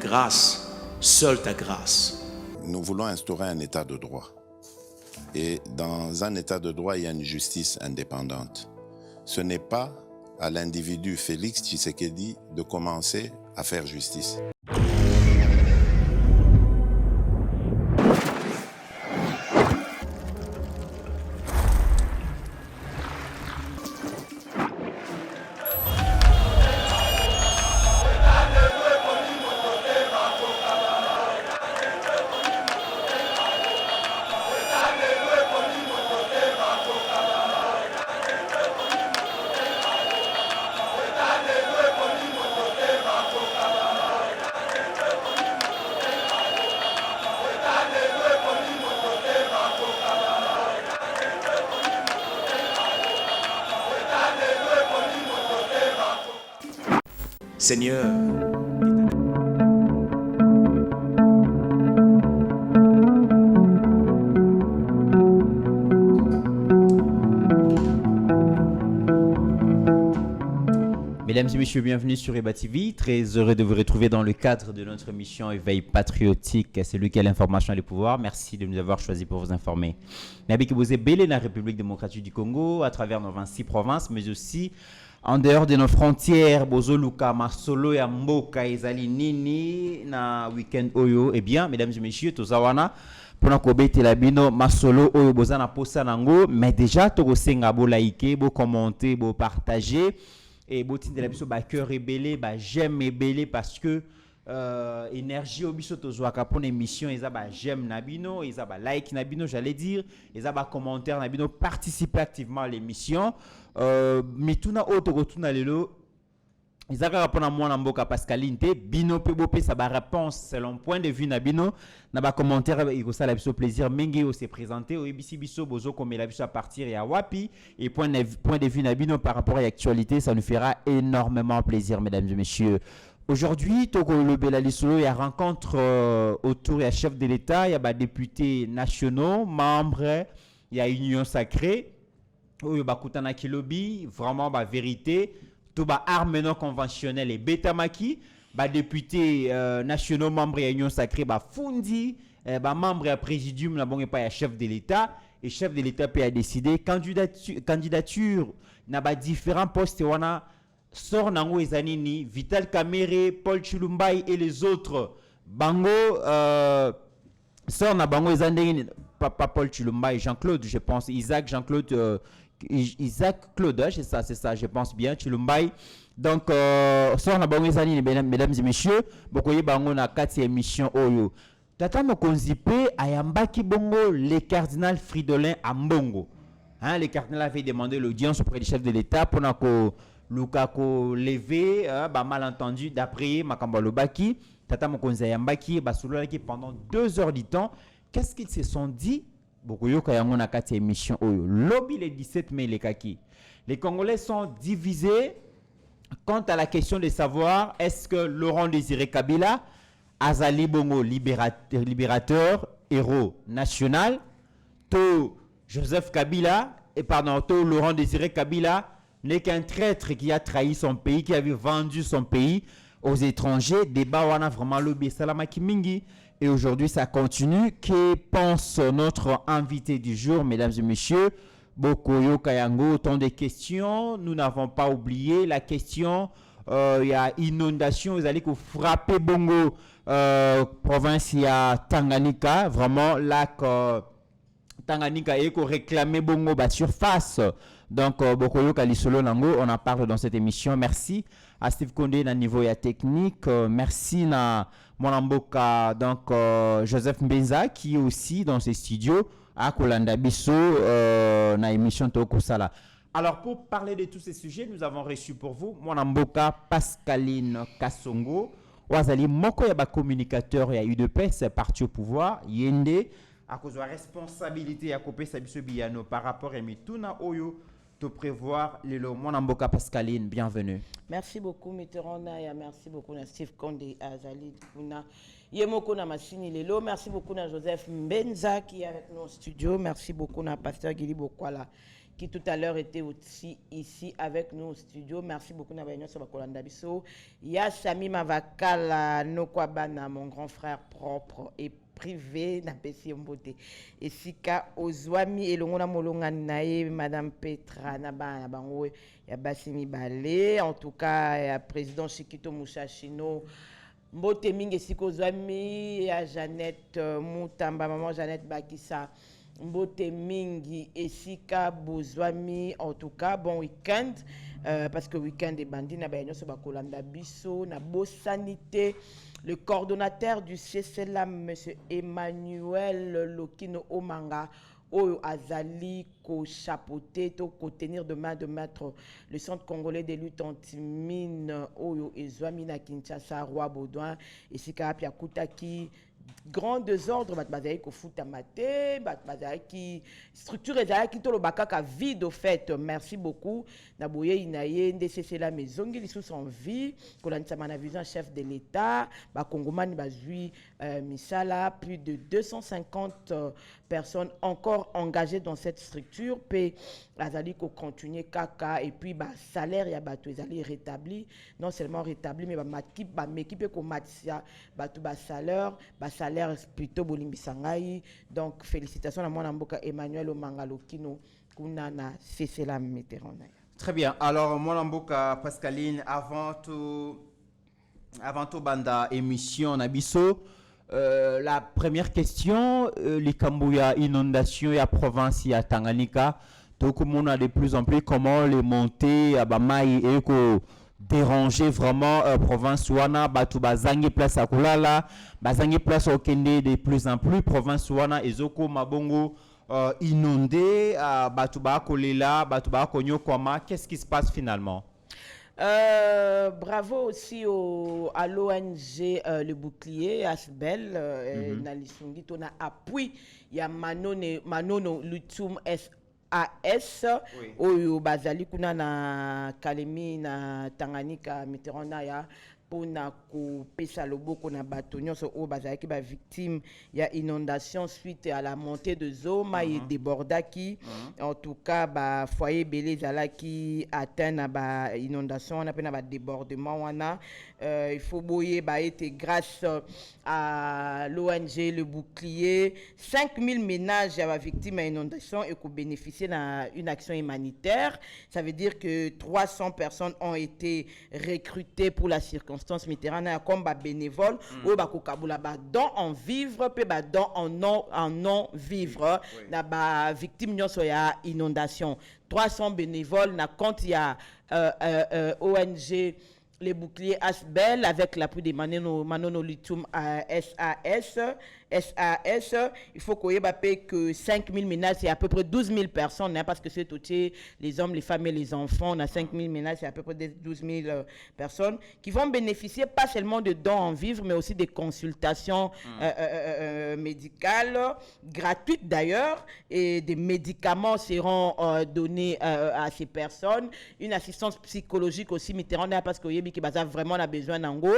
grâce, seule ta grâce. Nous voulons instaurer un état de droit. Et dans un état de droit, il y a une justice indépendante. Ce n'est pas à l'individu Félix Tshisekedi de commencer à faire justice. Seigneur, Mesdames et messieurs, bienvenue sur Eba TV. Très heureux de vous retrouver dans le cadre de notre émission Éveil patriotique. C'est lui qui a l'information et le pouvoir. Merci de nous avoir choisi pour vous informer. Nabi Kibouze Belé, la République démocratique du Congo, à travers nos 26 provinces, mais aussi en dehors de nos frontières, Bozo Luka, Masolo et Mboka, Ezali Nini, na week-end Oyo. Eh bien, mesdames et messieurs, Tozawana, pour nous cobéter la bino, Masolo Oyo, Bozana Posa Nango, mais déjà, Togo Senga, Bo liker, Bo commenter, Bo partager. Et botin de la biso ba cœur ébélé, ba j'aime ébélé parce que énergie au biso to zoaka pour émission ils ba j'aime nabino, ils ba like nabino, j'allais dire, ils ba commentaire nabino, participer activement à l'émission. Mais tout na autre retourne lelo ils ont répondu à moi Mboka Pascaline bino pe bopé ça ba réponse selon point de vue nabino na ba commentaire il ça la biso plaisir mengi au s'est présenté au ABC biso bozo comme la biso à partir ya wapi et point de vue nabino par rapport à l'actualité ça nous fera énormément plaisir mesdames et messieurs. Aujourd'hui Togo le Belalisolo il y a rencontre autour ya chef de l'État, il y a députés nationaux, membres, il y a union sacrée où ba kutana kilobi vraiment ba vérité tout bas armes non conventionnelles et bétamaki, bah députés nationaux membres de l'Union sacrée, bah fundi, bah membre à présidium, là bon et pas chef de l'État, et chef de l'État peut décider candidature, n'a pas différents postes, on a sort nango ezanini, Vital Kamerhe, Paul Tshilumbai et les autres, bango sort na bango ezanini, pas Paul Tshilumbai, Jean-Claude, je pense, Isaac Jean-Claude. Isaac Claude, c'est ça, je pense bien, Tshilumbai. Donc, sur la bonne année, mesdames et messieurs, beaucoup de bango na 4 émissions Oyo. Tata Mokonzipe ayambaki bongo le cardinal Fridolin Ambongo. Hein, le cardinal avait demandé l'audience auprès du chef de l'État pour que Lukako levé, bah malentendu d'après Makamba Lobaki. Tata Mokonzi ayambaki basulolaki pendant 2 heures du temps. Qu'est-ce qu'ils se sont dit? Beaucoup de gens ont une émission. Lobby le 17 mai, les Congolais sont divisés quant à la question de savoir est-ce que Laurent Désiré Kabila, Azali Bongo, libérateur, héros national, to Joseph Kabila, to Laurent Désiré Kabila, n'est qu'un traître qui a trahi son pays, qui avait vendu son pays aux étrangers. Débat, on a vraiment lobby Salamaki Mingi. Et aujourd'hui, ça continue. Que pense notre invité du jour, mesdames et messieurs? Bokoyo Kayango, autant de questions. Nous n'avons pas oublié la question. Il y a inondation. Vous allez frapper Bongo, province, il y a Tanganyika. Vraiment, lac Tanganyika et qu'on réclame Bongo, surface. Donc, Bokoyo Kalisolo Nango, on en parle dans cette émission. Merci à Steve Kondé dans le niveau technique. Merci à Mwanamboka, donc Joseph Mbenza qui est aussi dans ses studios à Kolanda Bisso dans l'émission Toko Sala. Alors, pour parler de tous ces sujets, nous avons reçu pour vous Mwanamboka Pascaline Kassongo. Wazali Moko Yaba communicateur et à UDPS, parti au pouvoir, Yende, à cause de la responsabilité à couper Sabiso Biyano par rapport à Mituna Oyo. Te prévoir Lelo Mwanamboka Pascaline, bienvenue. Merci beaucoup Mitterrand et merci beaucoup à Steve Kondé, Azali Kuna, Yemoko na Massini Lelo, merci beaucoup à Joseph Mbenza qui est avec nous au studio, merci beaucoup à Pasteur Guili Bokwala qui tout à l'heure était aussi ici avec nous au studio. Merci beaucoup Nabayon Sobakolanda Biso. Ya Sami Mavakala Nokwabana, mon grand frère propre et privé na pesi mbote. Et sika ozwami elongona molonga nae Madame Petra na bango ya basimi balé. En tout cas, ya président Chikito Mushashino mbote mingi sika ozwami ya Jeannette Mutamba, maman Jeannette Bakissa. Mbote mingi esika bozwami. En tout cas, bon week-end parce que week-end est bandi na bayanyo so bakolanda biso na bo sanité. Le coordonnateur du CCLAM, M. Emmanuel Lokino Omanga, Oyo Azali, ko chapeauter, ko tenir de main de maître le Centre congolais des luttes anti-mines, Oyo Ezwamina Kinshasa, Roi Baudouin, et Sika Pia Koutaki. Grand désordre, bazali ko futa maté, bazali qui structure ezali to lo bakaka vide au fait. Merci beaucoup. Naboye inaye ndcc la maison qui sous en vie, ko la ntsama vision chef de l'État, ba Kongomani bazui misala, plus de 250 personnes encore engagées dans cette structure, pe bazali ko continuer kaka et puis ba salaire ya bato ezali rétabli, non seulement rétabli mais ba m'équipe ko matisia bato ba salaire plutôt bolimbisangai. Donc félicitations à mon mboka Emmanuel Omangalo Kino kuna na CCLAM Mitterrand. Très bien. Alors mon mboka Pascaline, avant tout banda émission nabiso, la première question, les Kambuya inondation et à province et à Tanganyika, donc on a de plus en plus comment les monter à Bamaï et ko déranger vraiment province wana batu bazangi place à kulala bazangi place au kende de plus en plus province wana ezoko mabongo inondé batu ba kolela batu ba konyo kwama. Qu'est-ce qui se passe finalement? Bravo aussi à l'ONG Le Bouclier, Asbel, Nalisungi, on a appui, il y a Manono Lutum AS, Oyo Bazali Kuna na Kalemi na Tanganyika Mitterrand ya pona ko pesa loboko na bato nyonso o bazali ki ba victime ya inondation suite à la montée de eau mai débordaki. En tout cas ba foyer belé zalaki atteint na ba inondation on appelle na ba débordement wana. Il faut boyer ba été grâce à l'ONG Le Bouclier 5000 ménages ya ba victime ya inondation et ko bénéficier na une action humanitaire. Ça veut dire que 300 personnes ont été recrutées pour la circonstance Mitterrand comme bénévole ou bakokabula ba don en vivre pe ba don en non vivre na ba victime nyonso ya inondation. 300 bénévoles na compte ya ONG Les Boucliers Asbel avec l'appui de Manono Litum SAS. Il faut qu'on ait que 5000 ménages, c'est à peu près 12 000 personnes, hein, parce que c'est tout les hommes, les femmes et les enfants. On a 5000 ménages, c'est à peu près 12 000 personnes qui vont bénéficier pas seulement de dons en vivre, mais aussi des consultations médicales, gratuites d'ailleurs, et des médicaments seront donnés à ces personnes. Une assistance psychologique aussi, Mitterrand, parce que qui a vraiment besoin d'ango,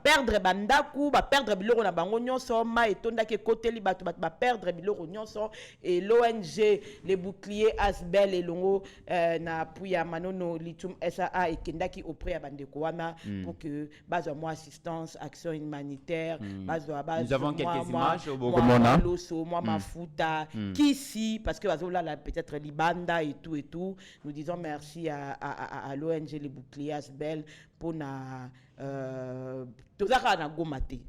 perdre bandaku, perdre biloko na bango nyonso, tonda ke côté li batu perdre biloko nyonso. Et l'ONG Les Boucliers Asbel et Longo na puya Manono Litum SAA et kendaki auprès à bandeko wana pour que bazo moi assistance action humanitaire bazo nous avons quelques images au Bogomona moi mafuta kisi parce que bazo là peut-être libanda et tout nous disons merci à l'ONG Les Boucliers Asbel pour na tozaka na gomate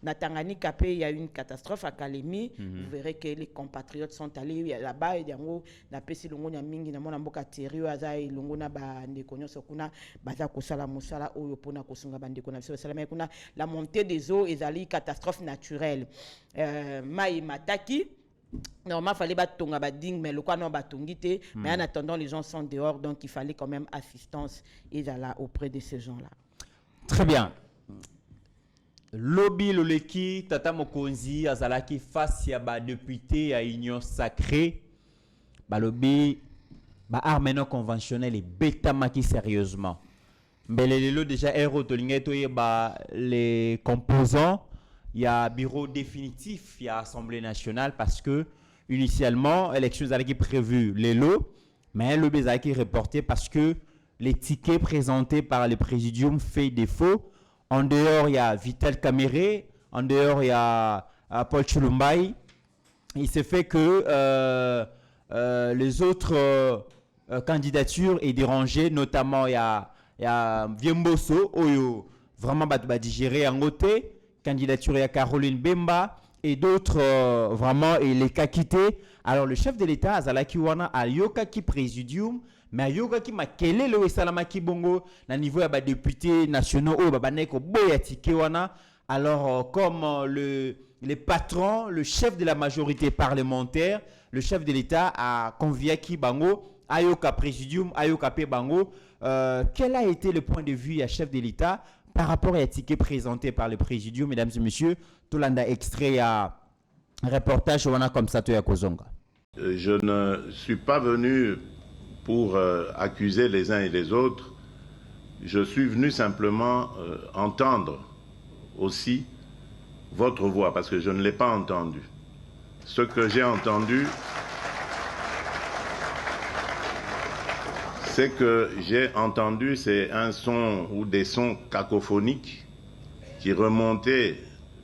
na Tanganyika pe il y a une catastrophe à Kalemi. Vous verrez que les compatriotes sont allés là-bas et yango na pesi longo nya mingi na mona mboka terio azai longo na ba ndeko nyonso kuna baza kosala mosala oyo pona kosunga bandeko na biso salama kuna la montée des eaux ezali catastrophe naturelle mai mataki. Normalement, il fallait batonga bading, mais le quoi non batongité. Mais en attendant, les gens sont dehors, donc il fallait quand même assistance et là auprès de ces gens-là. Très bien. Lobby Loleki, Tata Mokonzi, Azalaki face à ba député à Union Sacrée. Ba lobby, ba arme non conventionnelle et bêta maki sérieusement. Mais les lots déjà héros de les composants. Il y a bureau définitif, il y a Assemblée nationale parce que initialement, l'élection qui prévue les lots, Mais le BZA qui est reporté parce que les tickets présentés par le présidium fait défaut. En dehors, il y a Vital Kamere. En dehors, il y a Paul Chilumbai. Il s'est fait que les autres candidatures est dérangées. Notamment, il y a Viemboso, Oyo, vraiment digéré en côté. Candidature, il y a Caroline Bemba. Et d'autres, vraiment, et les Kakité. Alors, le chef de l'État, Azalaki Wana, a Yokaki Présidium, mais a Yokaki Makele, le Salamaki Bongo, na niveau des députés nationaux, Babaneko Boyatike Wana. Alors, comme les patrons, le chef de la majorité parlementaire, le chef de l'État a convié Ki Bango, Ayoka Présidium, Ayoka Pe Bango. Quel a été le point de vue à chef de l'État par rapport à ticket présenté par le Présidium, mesdames et messieurs? Tolanda extrait à reportage comme ça à Kozonga. Je ne suis pas venu pour accuser les uns et les autres. Je suis venu simplement entendre aussi votre voix, parce que je ne l'ai pas entendu. Ce que j'ai entendu, c'est un son ou des sons cacophoniques qui remontaient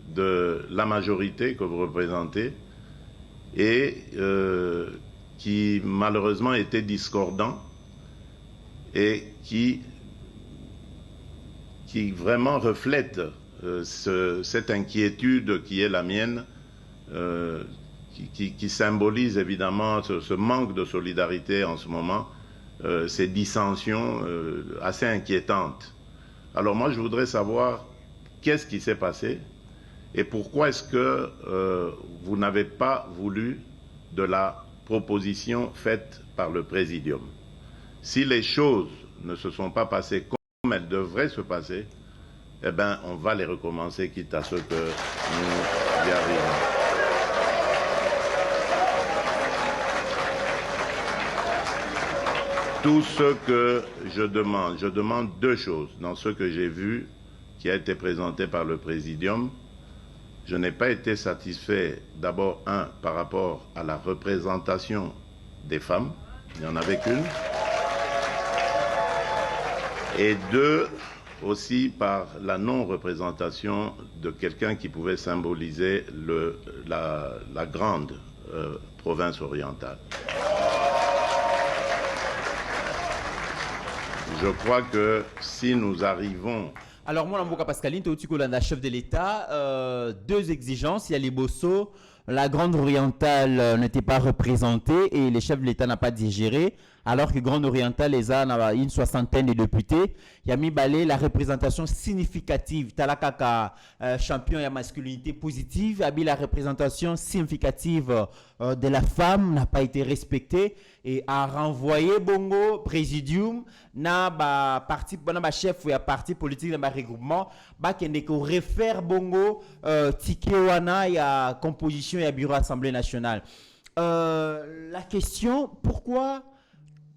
de la majorité que vous représentez et qui malheureusement étaient discordants et qui vraiment reflètent cette inquiétude qui est la mienne, qui symbolise évidemment ce manque de solidarité en ce moment, ces dissensions assez inquiétantes. Alors moi je voudrais savoir qu'est-ce qui s'est passé et pourquoi est-ce que vous n'avez pas voulu de la proposition faite par le Présidium. Si les choses ne se sont pas passées comme elles devraient se passer, eh bien, on va les recommencer, quitte à ce que nous y arrivions. Tout ce que je demande deux choses. Dans ce que j'ai vu, qui a été présenté par le Présidium, je n'ai pas été satisfait, d'abord, par rapport à la représentation des femmes, il n'y en avait qu'une, et deux, aussi par la non-représentation de quelqu'un qui pouvait symboliser la grande province orientale. Je crois que si nous arrivons... Alors, moi, Mboka Pascaline, Théotikolanda, chef de l'État, deux exigences. Il y a les Bosso, la Grande Orientale n'était pas représentée et les chefs de l'État n'ont pas digéré. Alors que Grande Orientale, les a une soixantaine de députés. Il y a mis balé la représentation significative. Talakaka, champion et masculinité positive. Il y a mis la représentation significative de la femme n'a pas été respectée et a renvoyé Bongo Présidium na parti chef ou parti politique dans regroupement kende ko refaire Bongo Tikewana y a composition et bureau Assemblée nationale. La question, pourquoi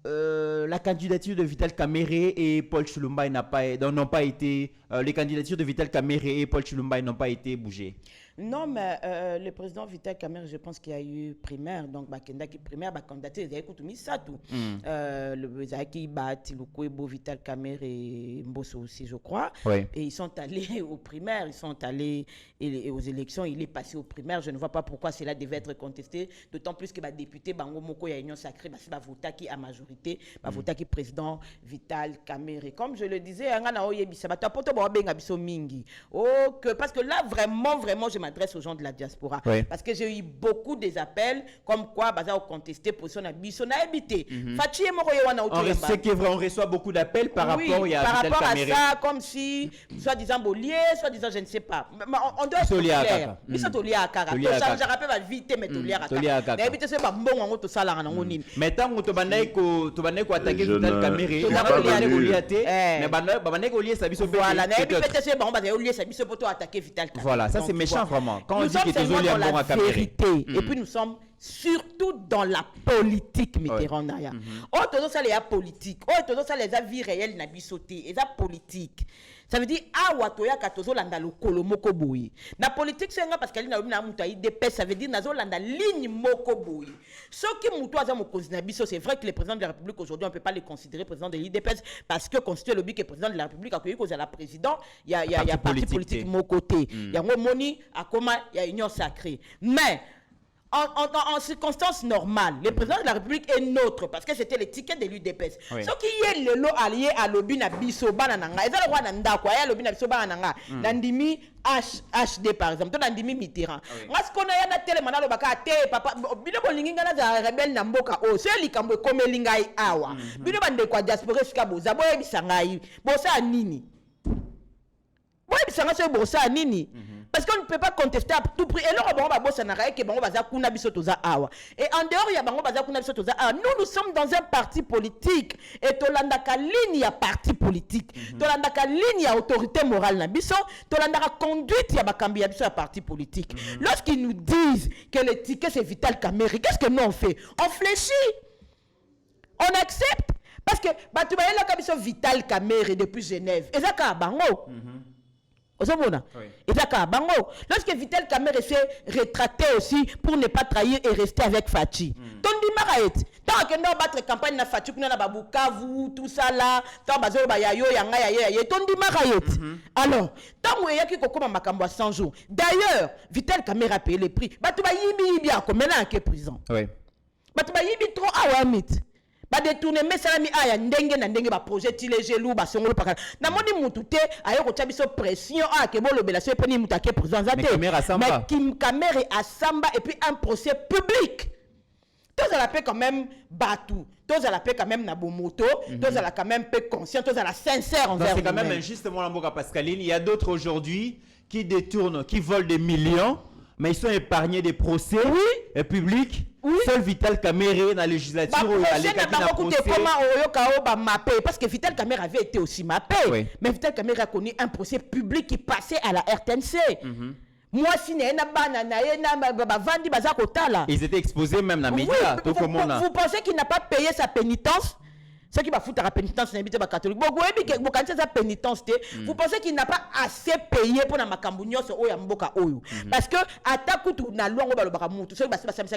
la candidature de Vital Kamere et Paul Chilumbai n'ont pas été les candidatures de Vital Kamere et Paul Chilumbai n'ont pas été bougées? Non, mais le président Vital Kamere, je pense qu'il y a eu primaire, donc Bakenda qui primaire, candidature, il y a eu tout ça tout. Le Zaki Batilouko, Vital Kamere et Mbosso aussi, je crois. Oui. Et ils sont allés aux primaires, ils sont allés aux élections, il est passé aux primaires. Je ne vois pas pourquoi cela devait être contesté, d'autant plus que député Bango Moko, il y a union sacrée, c'est vota qui à majorité, vota qui président Vital Kamere. Comme je le disais, parce que là, vraiment, je m'adresse aux gens de la diaspora. Oui. Parce que j'ai eu beaucoup des appels comme quoi on contesté position na biso na habité. On reçoit beaucoup d'appels par rapport à Vital Kamere. À ça, comme si soi-disant Bolier, soi-disant je ne sais pas. On doit être clair. Mais ça tolia à Kara. Je rappelle vite mais tolia à Kara. D'habitude c'est pas bon on to sala na ngoni. Mais tant que tu ko attaquer Vital Kamere, on a Goliaté, mais bandai ko lié ça biso. Voilà, na habitude c'est bon on lié ça biso pour attaquer Vital Kamere. Voilà, ça c'est méchant vraiment. Quand on dit que nous sommes la vérité. Et puis nous sommes surtout dans la politique, Mitterrand Naya. Oh, tout ça, les politique. Oh, tout ça, les vie réelle, n'a bisoté. Et ça, politique. Ça veut dire, ah, watoya katozo landa lo kolo moko boy. Na politique, c'est parce qu'elle n'a pas mutaï d'épais, ça veut dire, nazo landa ligne moko boy. Ce qui moutoua za moko zinabiso, c'est vrai que le président de la République, aujourd'hui, on ne peut pas le considérer président de l'IDPS parce que constitué le but que le président de la République a connu la président, il y a parti politique mon côté. Il y a un moni, à comment, il y a union sacrée. Mais, en circonstances normales, le président de la République est neutre parce que c'était le ticket de l'UDPS. Ce qui est le lot allié à l'obin à biso banananga, et ça le roi nanda quoi, il y a l'obin à biso banananga, nandimi HD par exemple, to nandimi Mitterrand. Moi ce qu'on a na télé manalo baka te papa, bino bolinginga na za rebelle na mboka o, c'est likambo comme lingai awa. Bino bande kwa diaspora sika boza boye bisangai, bosa nini. Boye bisanga se bosa nini. Parce qu'on ne peut pas contester à tout prix. Et là, on va bosser na raï que bango baza kuna biso toza awa. Et en dehors, il y a bango baza kuna biso toza awa. Nous sommes dans un parti politique. Et tolandaka ligne ya parti politique. Tolandaka ligne ya autorité morale na biso. Tolandaka conduite ya bakambi ya biso ya parti politique. Lorsqu'ils nous disent que le ticket c'est Vital Kamerhe, qu'est-ce que nous on fait? On fléchit. On accepte. Parce que batubaye la kabiso Vital Kamerhe depuis Genève. Et ça ka bango. Et lorsque Vital Kamerhe s'est rétracté aussi pour ne pas trahir et rester avec Fachi. Tondi Maraet, tant que nous battre campagne na Fachi, nous na Babukavu, tout ça là, tant bazo bayayo yanga yaye, Tondi Maraet. Alors, tant où yaki kokoma makambo 100 jours. D'ailleurs, Vital Kamerhe a payé le prix. Batuba yibi a comme là en prison. Oui. Batuba yibi trop awamit. Ba détourner mais ça mi aya ndenge na ndenge ba projet tile gelou ba songolo pakala na moni mutute ayo ko tchabiso pression a ke bolo belation peni mutake président zate mais Kim Kamerhe à Samba et puis un procès public. Tous à la paix quand même Batou, tous à la paix quand même Nabomoto, tous à la quand même paix conscient, tous à la sincère envers c'est quand même injustement la Mboka Pascaline, il y a d'autres aujourd'hui qui détournent, qui volent des millions. Mais ils sont épargnés des procès publics. Seul Vital Kamerhe dans la législature parce que Vital Kamerhe avait été aussi mappé. Mais Vital Kamerhe a connu un procès public qui passait à la RTNC. Moi, si ils étaient exposés même dans les médias. Vous pensez qu'il n'a pas payé sa pénitence? Ce qui va foutre la pénitence, c'est un catholique. Vous pensez qu'il n'a pas assez payé pour la Macambunio sur Oyamboka Oyo? Parce que, à ta coutu, na loi, on va le baramout. Ce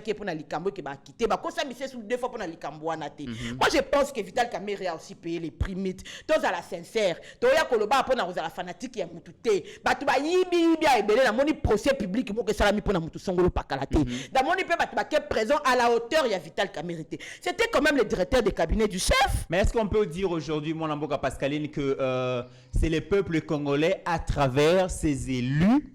qui est pour la Likambo qui va quitter. Ça, mais c'est sous 2 fois pour la Likambo à Nate. Moi, je pense que Vital Kamerhe a aussi payé les primites. Tous à la sincère. Toya Koloba pour la fanatique qui a moututé. Batuba yibi a ebele la moni procès public pour que ça la mis pour la moutou songolo pakalate. Da moni pe batuba qui est présent à la hauteur, il y a Vital Kamerhe. C'était quand même le directeur des cabinets du chef. Mais est-ce qu'on peut dire aujourd'hui, mon Mboka Pascaline, que c'est le peuple congolais à travers ses élus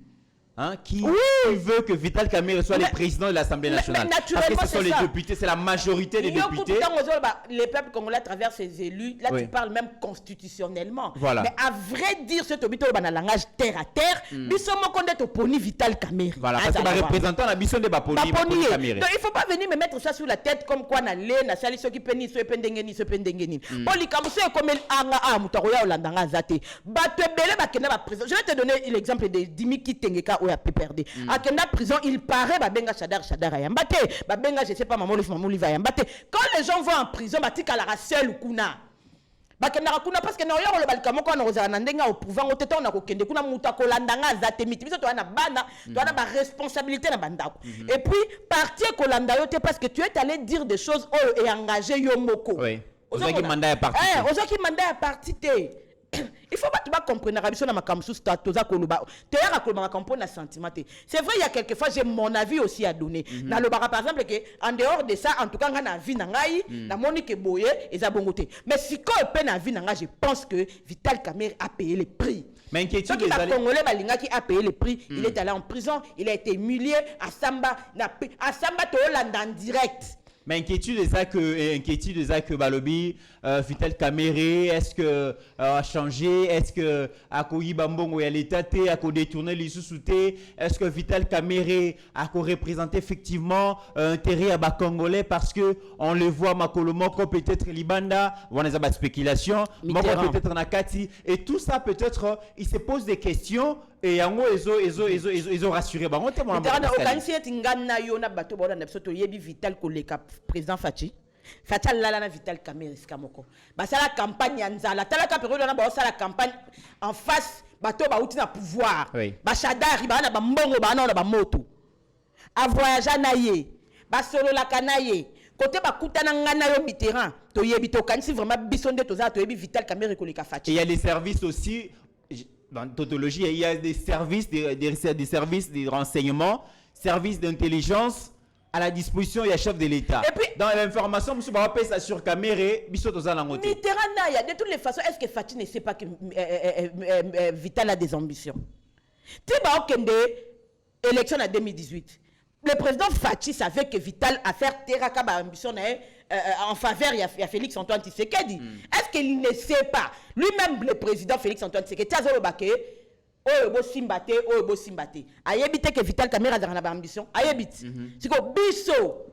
qui veut que Vital Kamerhe soit le président de l'Assemblée nationale? Parce que ce sont les députés, c'est la majorité des députés. Les peuples congolais à travers ses élus, là tu parles même constitutionnellement. Voilà. Mais à vrai dire, ce tobito dans langage terre à terre, bisomo konde to poni Vital Kamerhe. Voilà, parce que les représentants la bison de Baponi Kamerhe. Donc il faut pas venir me mettre ça sur la tête comme quoi na le na sali soki peni so pendengeni so pendengeni. Poli kamso comme anga mutaroya olandanga zate. Batebele bakena ba président. Je vais te donner l'exemple de Dimi Kitengeka a pu perdre. À Kenda prison, il paraît babenga Chadar Ayambate, babenga je sais pas Mamoli va Ayambate. Quand les gens vont en prison, batika la seul kuna. Bakenda kuna parce que na yo le balkamo ko na ozana ndenga au pouvoir oteta na ko kende kuna muta ko landanga zate miti biso to na bana to na ba responsabilité na bandako. Et puis partir ko landa yo te parce que tu es allé dire des choses et engager yo moko. Oui. Ozaki mandat à parti. Ozaki mandat à parti te. Il faut pas tout comprendre la na makamsu statoza koluba te ya kolba makampo na sentiment. C'est vrai, il y a quelquefois j'ai mon avis aussi à donner na le bara par exemple que en dehors de ça en tout cas na vie na ngai na Monique Boye et za bongote mais si ko pe na vie na ngai je pense que Vital Kamerhe a payé le prix. Mais inquiétude des Congolais balinga qui a payé le prix, il est allé en prison, il a été humilié à Samba to Hollande en direct. Mais inquiétude de Zach Balobi, Vital Kamere, est-ce que a changé? Est-ce que a koyi bambongo ya l'état a ko détourné les sous-soutés? Est-ce que Vital Kamere a ko représenté effectivement intérêt à Congolais parce que on le voit Makolomoko peut-être Libanda, on a des spéculations, Moko peut-être Nakati et tout ça peut-être il se pose des questions et en gros ils ont rassuré ba on te mon Vital koleka président Fachi lala na Vital Kamere skamoko basala campagne ya nzala talaka période na ba sala campagne en face bato ba uti na pouvoir ba shadari ba na ba mbongo ba na ba moto a voyager na ye ba solo la kanaye côté ba kutana ngana yo Mitterrand to yebi to kanisi vraiment bisonde to za to yebi Vital Kamere koleka Fachi. Il y a les services aussi dans tautologie, il y a des services des services de renseignement, services d'intelligence à la disposition du chef de l'État. Et puis, dans l'information, M. Barapé, ça sur caméra, Mitterrand, de toutes les façons, est-ce que Fachi ne sait pas que Vital a des ambitions? Tiba Okende, élection en 2018. Le président Fachi savait que Vital a fait teraka ambition en faveur de Félix Antoine Tshisekedi. Est-ce qu'il ne sait pas? Lui-même, le président Félix Antoine Tshisekedi, Oyo simbate. Ayebite que Vital Kamere a des ambitions. Ayebite. C'est que biso.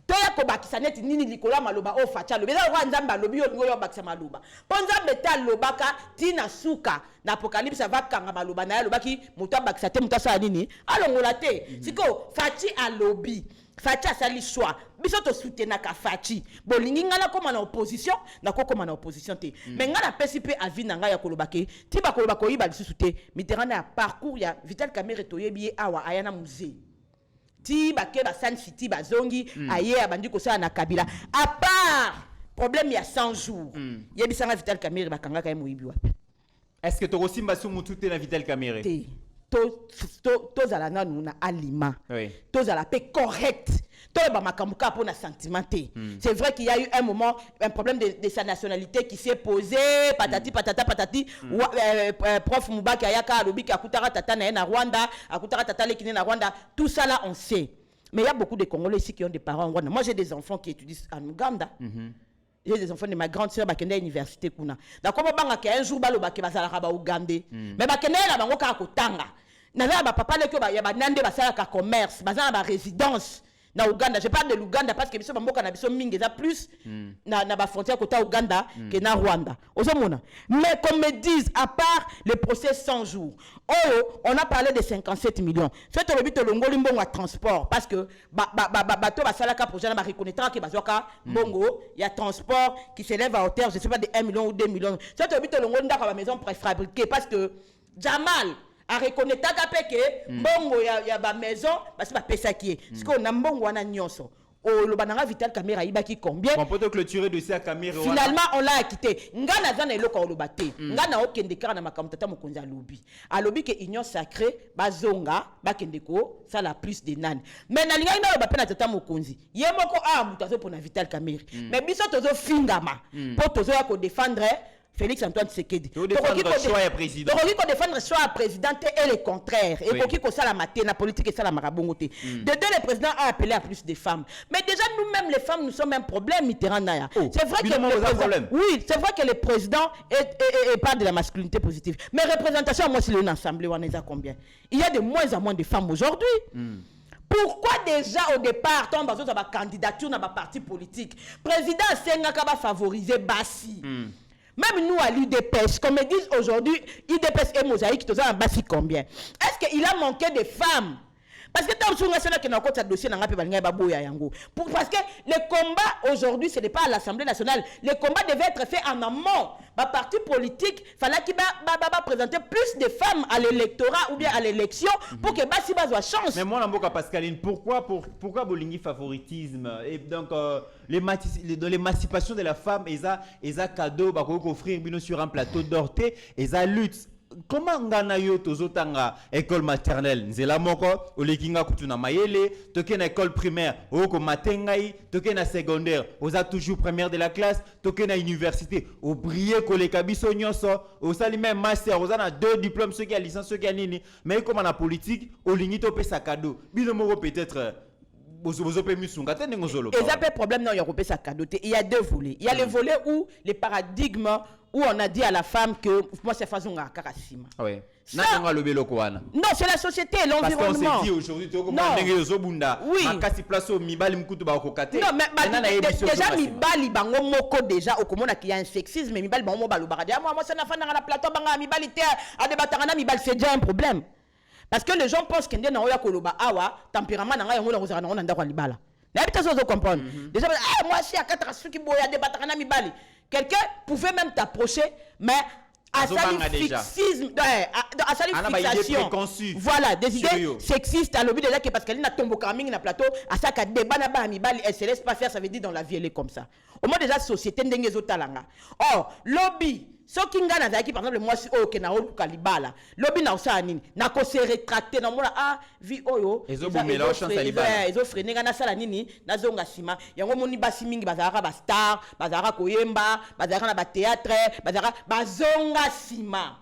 Toya ko bakisa neti nini likola maloba o facha lobi za kwa nzamba lobi yo ngoyo bakisa maloba ponza metal lobaka tina suka na apocalypse va kanga maloba na lobaki muta bakisa te muta sa nini alongola te siko fachi alobi fachi asali choix biso to soutenaka fachi bolingi ngala koma na opposition na koma na opposition te mais ngala pesi pe avi na nga ya kolobake ti ba koloba ko yiba lisusu te Mitterrand na parcours ya Vital Kamere to yebi awa ayana musée ti bake ba San City bazongi aye abandi ko sala na Kabila à part problème ya 100 jours yebisanga Vital Kamere bakanga ka moyibi wapi. Est-ce que to rosimba su mutu te na Vital Kamere to zala na nuna alima to zala pe correct to ba makamuka pour na sentimenté. C'est vrai qu'il y a eu un moment un problème de sa nationalité qui s'est posé patati prof Mubaki ayaka lobi ki akutara tata na Rwanda akutara tata lekine na Rwanda tout ça là on sait. Mais il y a beaucoup de Congolais ici qui ont des parents en Rwanda. Moi j'ai des enfants qui étudient en Ouganda. J'ai des enfants de ma grande sœur bakende à l'université kuna. D'accord banga ki un jour balo bake bazala ka ba Ougandais. Mais bakende na bango ka kotanga. Na ba papa le ko ba ya ba nande basala ka commerce, bazala ba résidence. Na Ouganda, je parle de l'Ouganda parce que biso bamboka na biso mingi za plus na ba frontière côté Ouganda que na Rwanda. Ozomona. Mais comme me disent à part le procès 100 jours. Oh, on a parlé de 57 millions. C'est le but de l'ongoli mbongo à transport parce que bato basalaka projet na ba reconnaître que bazoka mbongo il y a transport qui s'élève à hauteur je sais pas de 1 million ou 2 millions. C'est le but de l'ongoli ndaka ba maison préfabriquée parce que Jamal a reconnaître que mbongo ya ba maison parce que ba pesa qui est ce qu'on a mbongo wana nyonso o lo bananga Vital Kamere ibaki combien on peut clôturer dossier à Kamere finalement on l'a quitté ngana zana eloko lo baté ngana okende kara na makambo tata mokonzi alobi que union sacrée bazonga bakende ko ça la plus de nan mais na linga ina ba pena tata mokonzi ye moko a mutazo pour na Vital Kamere mais biso tozo fingama pour tozo ya ko défendre Félix Antoine Tshisekedi. Tu défendre choix à président. Donc, il défendre choix à président et le contraire. Et pour qui ça la maté, la politique et ça la marabongoté. De deux, le président a appelé à plus de femmes. Mais déjà, nous-mêmes, les femmes, nous sommes un problème, Mitterrand Naya. C'est vrai que c'est vrai que le président parle de la masculinité positive. Mais représentation, moi, c'est une assemblée, on est à combien? Il y a de moins en moins de femmes aujourd'hui. Pourquoi déjà au départ, on a une candidature dans un parti politique? Président Sengaka va favoriser Bassi. Même nous à l'UDPS, comme ils disent aujourd'hui, UDPS et Mosaïque, tous en bas combien? Est-ce qu'il a manqué de femmes? Parce que tant que nous dossier parce que le combat aujourd'hui, ce n'est pas à l'Assemblée nationale. Le combat devait être fait en amont. Le parti politique, il fallait qu'il présenter plus de femmes à l'électorat ou bien à l'élection pour que Bassi soit chance. Mais moi, Namboka Pascaline, pourquoi Bolingi favoritisme? Et donc, l'émancipation de la femme, ils ont cadeau, offrir sur un plateau d'orté, ils ont lutte. Comment ngana yo tozotanga école maternelle nzela moko olekinga kutuna mayele toke na école primaire oko matengai toke na secondaire oza toujours première de la classe toke na université o briller koleka biso nyonso o sali même master oza na 2 diplômes ceux qui a licence ceux qui a nini mais comme na politique olingi to pesa cadeau bino moko peut-être Et ça fait problème dans l'Europe, ça cadeau. Il y a deux volets. Il y a le volet où les paradigmes où on a dit à la femme que moi c'est façon à Karasima. Oui. Ça- Non, c'est la société, parce qu'on l'environnement. s'est dit aujourd'hui, tu Non. Oui. Non, mais déjà mibali bango moko déjà au komona qu'il y a un sexisme mais mibali bango balu baradia moi ça na fana na plateau banga mibali te a débattre na mibali c'est déjà un problème. Parce que les gens pensent que ndena oya koloba awa tempérament na nga yango na kozana na ndako libala. Na habita so comprendre. Déjà moi si à 4 suki boya débattre na mibali. Quelqu'un pouvait même t'approcher mais à sa fixisme, à sa fixation, voilà, des idées sexistes à l'objet déjà que parce qu'elle n'a tombé au na plateau, à ça qu'à débat na ba mibali, elle se laisse pas faire, ça veut dire dans la vie elle est comme ça. Au moins déjà société n'dengue talanga. Or lobby, ce qui ngana zaki par exemple moi si oh que na olu kalibala, lobby na osa nini, na ko se rétracter na mona ah vi oyo, ezo bomela chance libala. Ezo freiner ngana sala nini, na zonga sima, yango moni basi mingi bazara ba star, bazara koyemba, bazara na ba théâtre, bazara bazonga sima.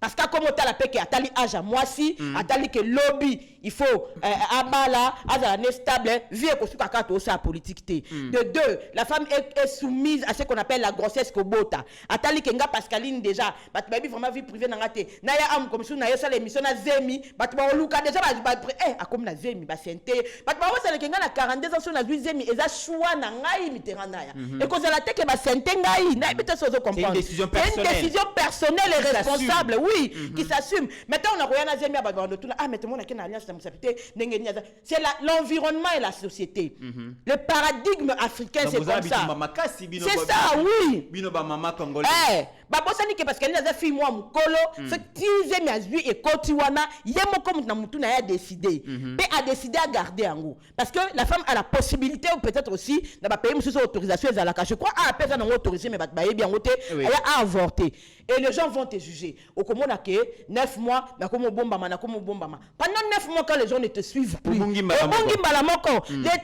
Parce que comme on la paix qui a tali âge à moi si, a tali que lobby, il faut abala, azala stable, vie et kosuka kato sa politique. De deux, la femme est soumise à ce qu'on appelle la grossesse kobota. A tali que nga Pascaline déjà, bat baby vraiment vie privée nangate. Na ya am comme si na yosa l'émission na zemi, bat ba oluka déjà ba a comme na zemi ba sente. Bat ba wosa que nga na 42 ans sur na zemi eza choix na ngai Mitterrand ya. Et cause la teke ba sente ngai, na bita sozo comprendre. C'est une décision personnelle. C'est une décision personnelle et responsable, oui. Qui s'assume. Maintenant, on a rien à dire, ah, mais tout le monde a une alliance, c'est l'environnement et la société. Le paradigme africain, c'est comme ça. C'est ça, oui. Parce qu'elle a fait moi, mon colo, ce qui est mis et Kotiwana, yemo comme Namutuna a décidé. Mais a décidé à garder en haut. Parce que la femme a la possibilité, ou peut-être aussi, de payer une autorisation, je crois, à personne n'a autorisé, mais bien elle a avorté. Et les gens vont te juger. Au Komona ke 9 mois, na komo bombama, na komo bombama. Pendant 9 mois, quand les gens ne te suivent plus, le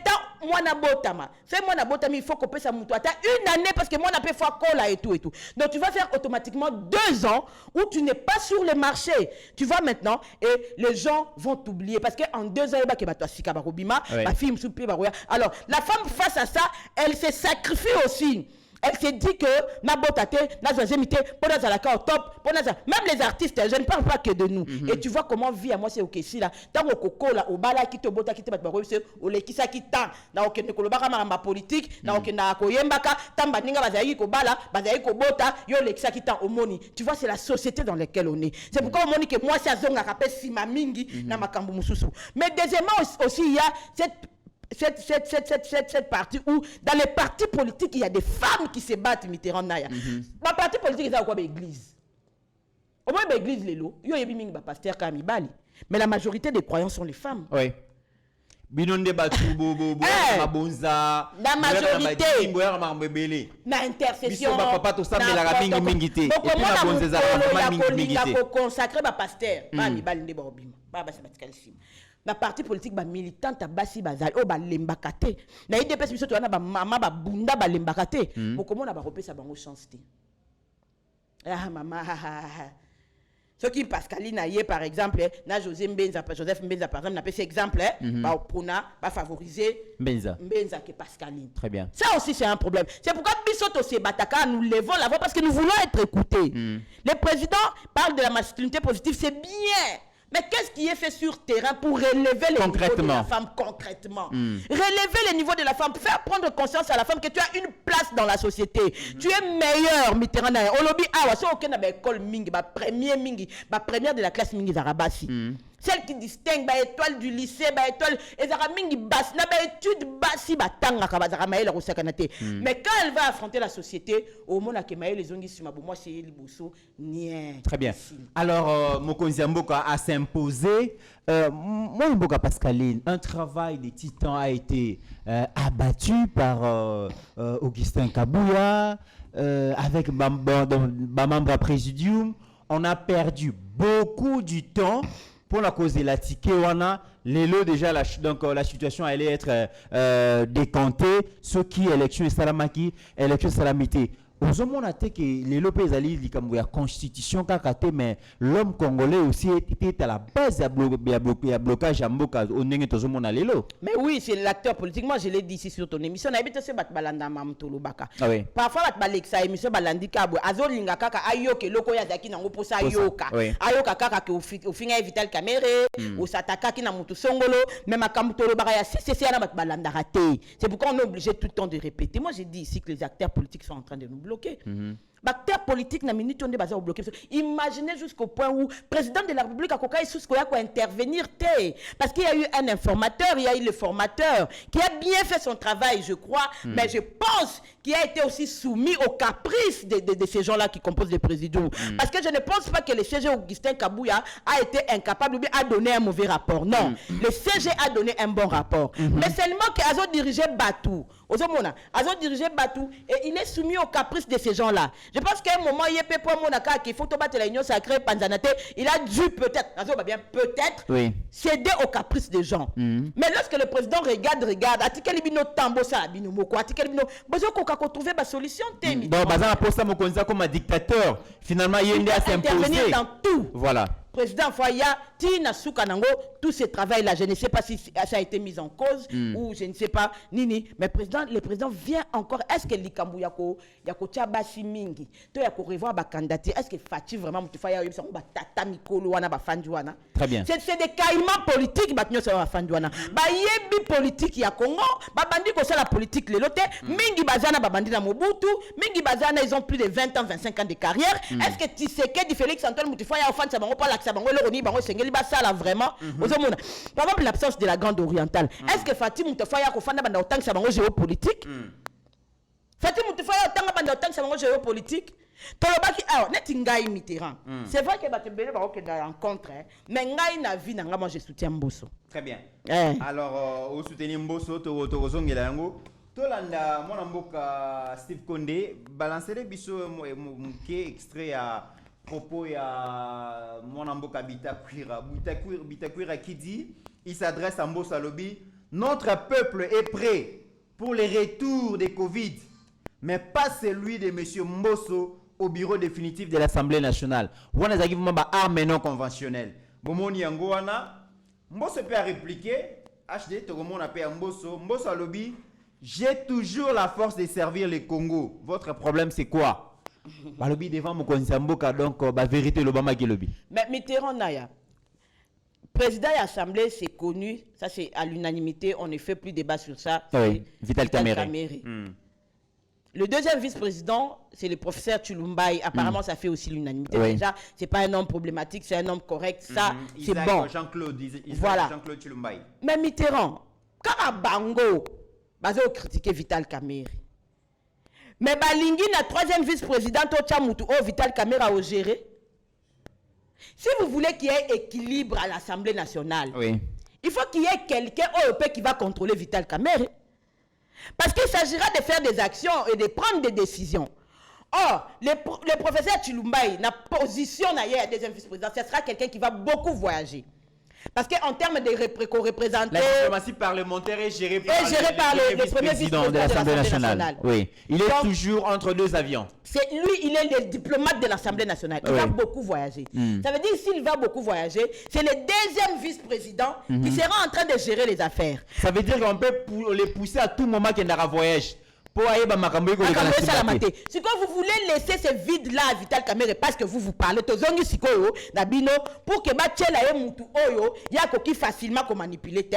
temps, moi na botama. C'est moi na botama, il faut couper sa mouton. T'as une année parce que moi na fait fois cola et tout et tout. Donc tu vas faire automatiquement 2 ans où tu n'es pas sur le marché. Tu vas maintenant et les gens vont t'oublier parce qu'en 2 ans, il va que toi sika barobima, ma fille me baroya. Alors la femme face à ça, elle se sacrifie aussi. Elle s'est dit que na botate, na zazemité, pour au top, même les artistes, je ne parle pas que de nous. Et tu vois comment vit à moi c'est ok si là, tant au coco là, au bala qui te bota qui te bat au le qui ça qui tend, na ok ne kolobaka ma politique, na ok na koyembaka, tamba ninga bazai ko bala, bazai ko bota, yo le qui ça qui tend au moni. Tu vois c'est la société dans laquelle on est. C'est pourquoi on moni que moi c'est zonga rappelle si ma mingi na makambu mususu. Mais deuxièmement aussi il y a cette partie où dans les partis politiques il y a des femmes qui se battent Mitterrand Naya. Ma parti politique c'est quoi l'église. Au moins l'église les lots, yo yebi mingi ba pasteur kamibali. Mais la majorité des croyants sont les femmes. Oui. Binonde batu bobo mabonza. La majorité. Na intercession. Biso papa to samela mingi mingité. Et puis na bonzeza mingi consacré ba pasteur. Ba mibali nde ba obima. Ba ba sebatikalisima. La parti politique ba militante basi bazali o ba lembakate na IDPS biso to na ba mama ba bunda ba lembakate pour comment na ba repesa bango chance té ah mama ce qui Pascaline aye par exemple na Joseph Mbenza par exemple na pese exemple ba pona ba favoriser Mbenza que Pascaline. Très bien. Ça aussi c'est un problème. C'est pourquoi biso to se bataka nous levons la voix parce que nous voulons être écoutés. Le président parle de la masculinité positive, c'est bien. Mais qu'est-ce qui est fait sur terrain pour relever le niveau de la femme concrètement? Relever le niveau de la femme, faire prendre conscience à la femme que tu as une place dans la société. Tu es meilleur, Mitterrand. Au lobby, c'est ok, na école mingi, première de la classe mingi zarabasi. Celle qui distingue ba étoile du lycée, ba étoile ezara mingi bas na ba étude basi batanga ka bazara maela ko sakanate. Mais quand elle va affronter la société, au mona ke maela les ongi sima bo moi c'est liboso nien. Très bien. Alors Mokonzi Mboka a s'imposé moi Mboka Pascaline, un travail de titan a été abattu par Augustin Kabouya avec Bamambra Présidium. On a perdu beaucoup du temps pour la cause de la ticket, l'élo déjà donc la situation allait être décantée. Ce qui élection Salamaki, élection Salamité. Aux hommes, on a dit que les Lopez Ali, la constitution, mais l'homme congolais aussi était à la base de blocage à Mboka. Mais oui, c'est l'acteur politique. Moi, je l'ai dit ici sur ton émission. Parfois, Alexa émission balandi kabo azolinga kaka ayoke loko ya daki nango posa ayoka ayoka kaka ke ofinga Vital Kamerhe osataka ki na mutu songolo même akamutolo baka c'est na bat balanda raté. C'est pourquoi on est obligé tout le temps de répéter. Moi, j'ai dit ici que les acteurs politiques sont en train de nous bloquer. Acteurs politiques na minute on est basé au bloquer. Imaginez jusqu'au point où président de la République a kokai sous quoi intervenir parce qu'il y a eu un informateur, il y a eu le formateur qui a bien fait son travail, je crois, mais je pense qu'il a été aussi soumis aux caprices de ces gens-là qui composent les présidents. Parce que je ne pense pas que le CG Augustin Kabouya a été incapable ou bien a donné un mauvais rapport. Non, le CG a donné un bon rapport. Mais seulement qu'Azo dirigeait Batou. Azo dirigeait Batou et il est soumis aux caprices de ces gens-là. Je pense qu'à un moment, il y a qu'il faut battre l'union sacrée Panzanate. Il a dû peut-être céder aux caprices des gens. Mais lorsque le président regarde, article Libino Tambosa, Bino Moko, article Libino, besoin qu'on trouve une solution. Bon, Bazan a posé mon conseil comme un dictateur. Finalement, il y a à s'imposer. Dans tout. Voilà. Président Foya, Tina Soukanango, tout ce travail-là, je ne sais pas si ça a été mis en cause ou je ne sais pas, Nini, mais le président vient encore. Est-ce que l'Ikambu Yako Tchabasi Mingi, tu as revoir ba candidature, est-ce que Fatih vraiment Moutoufa Yobsa ba Tata Mikolo wana ba Fandouana? Très bien. C'est des caïmans politiques, ba Nyo Sawa Fandouana. Ba yebi politique ya Congo, ba bandi ko la politique le loté, Mingi Bazana ba bandi na Mobutu, Mingi Bazana ils ont plus de 20 ans, 25 ans de carrière. Est-ce que Tshisekedi Félix Antoine Moutoufa ya offense ba pas vraiment. Par exemple, l'absence de la Grande Orientale. Est-ce que Fatih Moutoufa ya kofanda banda autant que ça bango géopolitique? Fatih Moutoufa ya autant banda autant que ça bango géopolitique? Tolobaki net ngai Mitterrand. C'est vrai que batebele ba ok na rencontre, mais ngai na vie na moi je soutiens Mbosso. Très bien. Alors au soutenir Mbosso to zongela yango. Tolanda mwana mboka Steve Condé balancer biso muke extrait à propos ya mwana mboka Bitakwira qui dit, il s'adresse à Mbosso Alobi, notre peuple est prêt pour le retour des Covid, mais pas celui de monsieur Mbosso au bureau définitif de l'Assemblée nationale. Wana zaki vuma arme non conventionnelle. Bomoni yango wana Mbosso peut répliquer, HD Togomona pe Mbosso Alobi, j'ai toujours la force de servir le Congo. Votre problème c'est quoi? Balobi devant mon konsamboka donc la vérité l'Obama qui lobby. Mais Mitterrand Naya, président de l'Assemblée, c'est connu, ça c'est à l'unanimité, on ne fait plus débat sur ça. Oui, Vital Kamerhe. Le deuxième vice-président, c'est le professeur Tshilumbaï. Apparemment, ça fait aussi l'unanimité. Déjà, c'est pas un homme problématique, c'est un homme correct. Ça, c'est bon. Jean-Claude Tshilumbaï. Mais Mitterrand, Karabango, basé au critiquer Vital Kamerhe. Mais Balingi, la troisième vice-présidente au Vital Kamerhe a géré. Si vous voulez qu'il y ait équilibre à l'Assemblée nationale, il faut qu'il y ait quelqu'un européen qui va contrôler Vital Kamerhe. Parce qu'il s'agira de faire des actions et de prendre des décisions. Or, le professeur Tshilumbaï, la position d'ailleurs deuxième vice-président, ce sera quelqu'un qui va beaucoup voyager. Parce qu'en termes de représenter... La diplomatie parlementaire est gérée par le premier vice-président de l'Assemblée nationale. Oui, il est toujours entre deux avions. Lui, il est le diplomate de l'Assemblée nationale. Il va beaucoup voyager. Ça veut dire s'il va beaucoup voyager, c'est le deuxième vice-président qui sera en train de gérer les affaires. Ça veut dire qu'on peut les pousser à tout moment qu'il y a un voyage. Si quand vous voulez laisser ce vide-là à Vital Kamerhe parce que vous parlez, pour que Moutou facilement manipuler,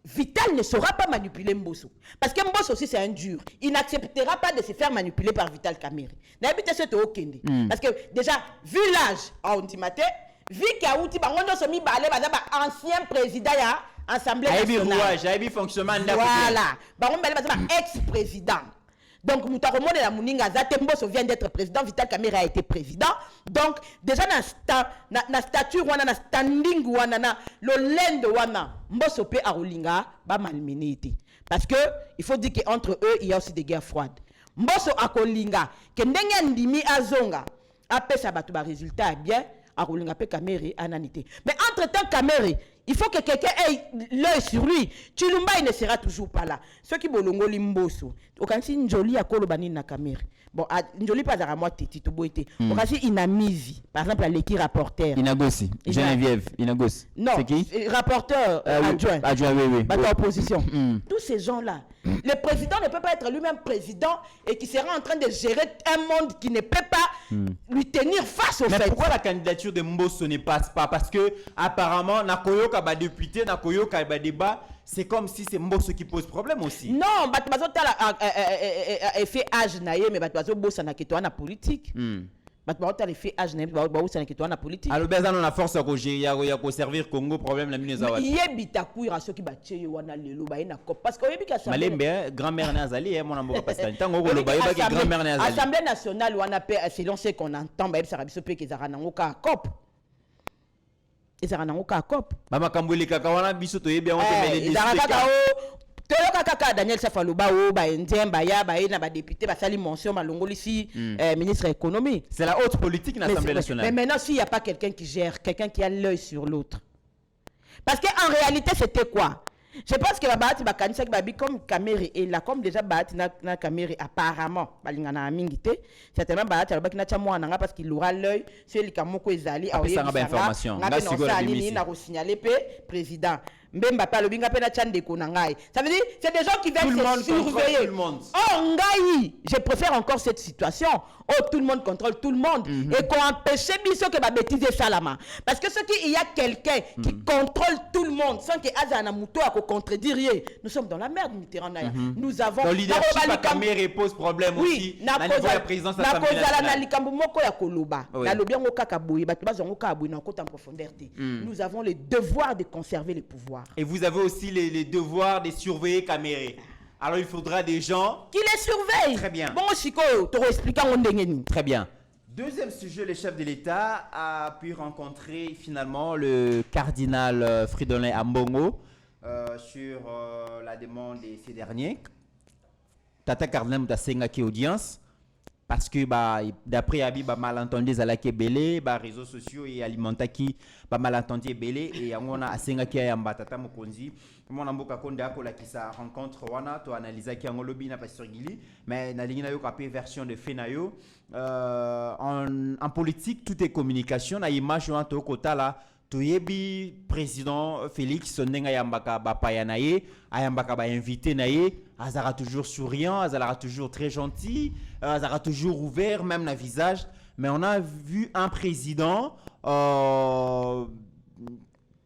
Vital ne saura pas manipuler Mbosso. Parce que Mbosso aussi c'est un dur. Il n'acceptera pas de se faire manipuler par Vital Kamerhe. Parce que déjà, vu l'âge à Ontimate, vu qu'il y a ancien président, Assemblée nationale. Voilà. Ex-président. Donc, Moutaromo de la Mouninga Zatemboso vient d'être président. Vital Kamerhe a été président. Donc, déjà, na statut, na standing, na le lend, Mbosso pe arulinga, ba malminiti. Parce que, il faut dire qu'entre eux, il y a aussi des guerres froides. Mbosso akolinga, que ndenge ndimi azonga, apé sa batu ba résultat bien, à rouler pe Kamere ananité. Mais entre-temps Kamere, il faut que quelqu'un ait l'œil sur lui. Chilumba il ne sera toujours pas là. Ceux qui bolongo limboso. Okansi njoli ya kolobani na Kamere. Bon, njoli pas à moi titi to boité. Okansi inamizi. Par exemple, l'équipe rapporteur. Inagossi. Geneviève Inagossi. Non. C'est qui? Rapporteur adjoint. Adjoint, oui. Bah, opposition. Tous ces gens-là. Le président ne peut pas être lui-même président et qui sera en train de gérer un monde qui ne peut pas lui tenir face au fait. Mais pourquoi la candidature de Mbosso ne passe pas? Parce que apparemment, Nakoyoka ba député, Nakoyoka ba débat, c'est comme si c'est Mbosso qui pose problème aussi. Non, Batmazo a fait âge naïe, mais Batmazo bossa na keto na politique. Batmazo a fait âge naïe, bossa na keto na politique. Alors ben on a force à servir Congo problème la mine zawa. Yebita kuira ceux qui batche wana lelo ba ina ko parce que yebika ça. Malembe grand-mère Nazali mon amour parce que tango ko loba yeba ki grand-mère Nazali. Assemblée nationale wana pe selon ce qu'on entend ba yebisa biso pe kezara nango ka cop. Ezara nango ka cop. Ba makambuli kaka wana biso to yebi on te mele ezara kaka o toyoka kaka Daniel Safalouba o ba ndiem ba ya ba na ba député ba sali mention malongoli si ministre économie. C'est la haute politique dans l'Assemblée nationale. Mais maintenant s'il y a pas quelqu'un qui gère, quelqu'un qui a l'œil sur l'autre. Parce que en réalité c'était quoi? Je pense que la Bahati Bakanisa qui babi comme Kamere et là comme déjà Bahati na Kamere apparemment balingana amingité certainement Bahati alobaki na chamwa nanga parce qu'il aura l'œil sur les kamoko ezali a information na signaler président Mbemba pa lobinga pe na chande ko nangai. Ça veut dire c'est des gens qui viennent se surveiller. Oh ngai, je préfère encore cette situation. Oh tout le monde contrôle tout le monde et qu'on empêche biso que ba bêtise salama. Parce que ce qui il y a quelqu'un qui contrôle tout le monde sans que Azana Muto a contredire. Nous sommes dans la merde Mitterrand Naya. Nous avons le leadership à Kamere pose problème aussi. Na la présidence de l'Assemblée nationale. Na likambo moko ya koloba. Na lobi ngo kaka boyi ba bazongo ka boyi na côté en profondeur. Nous avons le devoir de conserver le pouvoir. Et vous avez aussi les devoirs de surveiller Kamere. Alors il faudra des gens qui les surveillent. Très bien. Bon, Chico, tu expliques en ndengeni. Très bien. Deuxième sujet, le chef de l'État a pu rencontrer finalement le cardinal Fridolin Ambongo sur la demande de ces derniers. Tata cardinal Mutasenga qui audience. Parce que d'après Abi malentendu zalaki belé réseaux sociaux et alimentaki malentendu belé et on a asenga ki ya mbatata mokonzi mon amboka konda ko la ki sa rencontre wana to analyser ki ngolobi na pasteur Gili mais na lingi na yo kapé version de Fenayo en politique tout est communication na image wana to kota la toyebi président Félix Sondenga yambaka bapaya naye ayambaka ba invité naye azara toujours souriant azara toujours très gentil azara toujours ouvert même na visage mais on a vu un président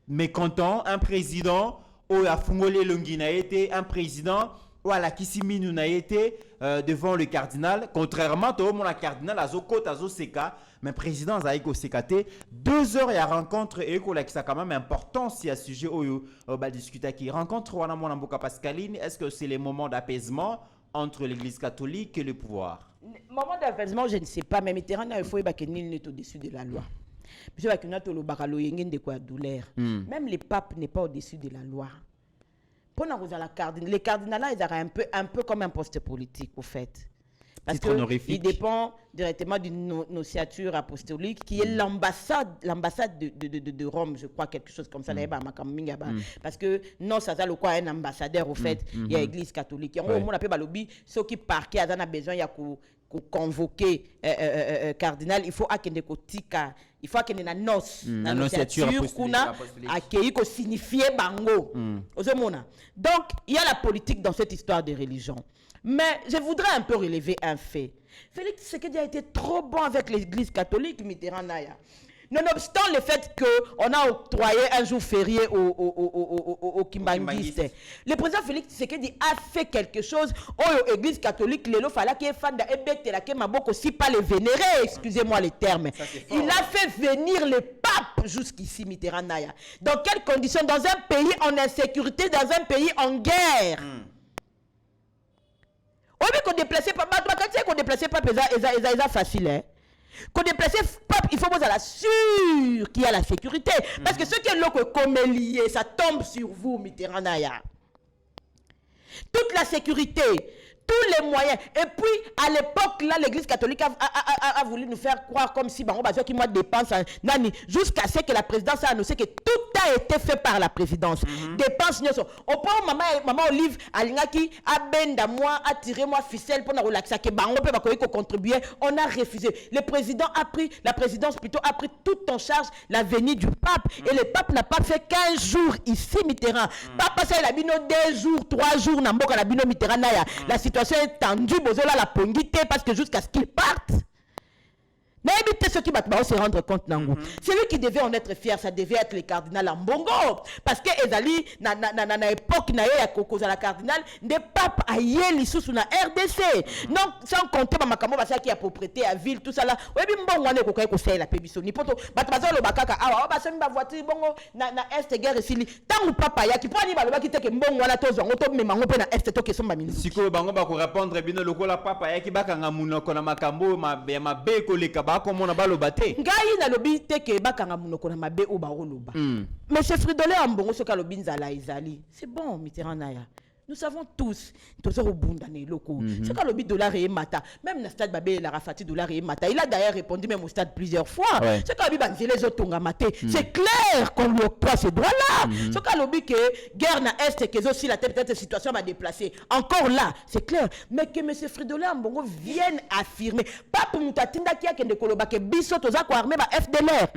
mécontent un président où a fungolé longi na été un président où a la kisiminu na été devant le cardinal contrairement à mon cardinal azokota azoseka mais président Zaïko Sekate 2 heures il y a rencontre et qui ça quand même important si à sujet où va discuter qui rencontre wana mon amboka Pascaline est-ce que c'est les moments d'apaisement entre l'église catholique et le pouvoir? Moment d'apaisement je ne sais pas mais Mitterrand il faut que nul n'est au-dessus de la loi. Monsieur Bakunato lo bakalo yengen de quoi douleur. Même les papes n'est pas au-dessus de la loi. Pour les cardinals ils ont un peu comme un poste politique au fait. Parce qu'il dépend directement d'une nociature apostolique qui est l'ambassade de Rome, je crois, quelque chose comme ça. Parce que non, ça a le quoi un ambassadeur au fait, il y a l'église catholique. On appelle Balobi, ceux qui parquent, ils ont besoin de convoquer cardinal, il faut qu'il y ait une nociature qui signifie bango. Donc, il y a la politique dans cette histoire de religion. Mais je voudrais un peu relever un fait. Félix Tshisekedi a été trop bon avec l'église catholique, Mitterrand Naya. Nonobstant le fait qu'on a octroyé un jour férié aux Kimbanguistes, le président Félix Tshisekedi a fait quelque chose aux églises catholiques. Il a excusez-moi les termes. Il a fait venir le pape jusqu'ici, Mitterrand Naya. Dans quelles conditions? Dans un pays en insécurité, dans un pays en guerre. Qu'on déplace pas, qu'on déplace pas, c'est facile. Hein? Qu'on déplace pas, il faut vous assurer qu'il y a la sécurité. Parce que ce qui est là comme lié, ça tombe sur vous, Mitterrand Naya. Toute la sécurité, tous les moyens. Et puis, à l'époque, là, l'Église catholique a voulu nous faire croire comme si, on va qui moi dépense, jusqu'à ce que la présidence a annoncé que tout a été fait par la présidence. Dépenses, on prend maman Olive, Alingaki, Abenda, moi, a tiré moi ficelle pour nous relaxer, que on peut contribuer. On a refusé. La présidence plutôt a pris tout en charge la venue du pape. Et le pape n'a pas fait 15 jours ici, Mitterrand. Pas passé la bino 2 jours, 3 jours, Namboka la bino Mitterrand. La situation est tendue, Bozola la pongité parce que jusqu'à ce qu'il parte. Mais évitez ceux qui vont se rendre compte. Celui qui devait en être fier, ça devait être le cardinal Ambongo. Parce que Ezali, na époque, na ya koko za la cardinal, des papes a yeli sous na RDC. Donc, sans compter ma makamo basa qui a propriété à ville, tout ça là. Oui, bon, on est kokaye ko sey la pébiso. Ni poto, batbazo lo bakaka, awa, basa mi ba voiture, bongo, na est guerre ici. Tant ou papa ya, qui prend ni baloba qui te ke mbongo wana tozo, on to memango pe na est to ke somba mini. Siko bango ba ko répondre bino lokola papa ya ki baka ngamunoko na makambo ma be ko le kaba comme on a baloba te. Ngai na lobi te ke bakanga munoko na mabe o ba roloba. Monsieur Fridolin Ambongo soka lobi nzala ezali. C'est bon Mitterrand naya. Nous savons tous, tous au Bundane locaux. C'est quand le dollar et mata. Même le stade Babé la Rafati dollar et mata. Il a d'ailleurs répondu même au stade plusieurs fois. C'est quand le les autres ont maté. C'est clair qu'on lui octroie ce droit-là. C'est quand le que guerre na est que aussi la tête de situation va déplacer. Encore là, c'est clair. Mais que M. Fridolin Ambongo vienne affirmer. Pas pour nous t'attendre qui a que de Koloba que Bissot aux accords armés par FDLR.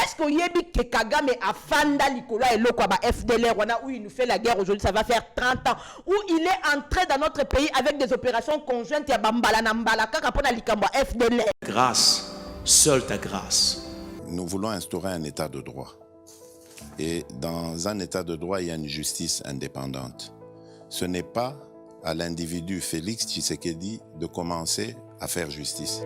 Est-ce qu'on y a dit que Kagame a fanda Likola et Lokwa FDLR où il nous fait la guerre aujourd'hui, ça va faire 30 ans, où il est entré dans notre pays avec des opérations conjointes, ya Bambala Nambala, Kakapona Likamba FDLR. Grâce, seule ta grâce. Nous voulons instaurer un état de droit. Et dans un état de droit, il y a une justice indépendante. Ce n'est pas à l'individu Félix Tshisekedi de commencer à faire justice.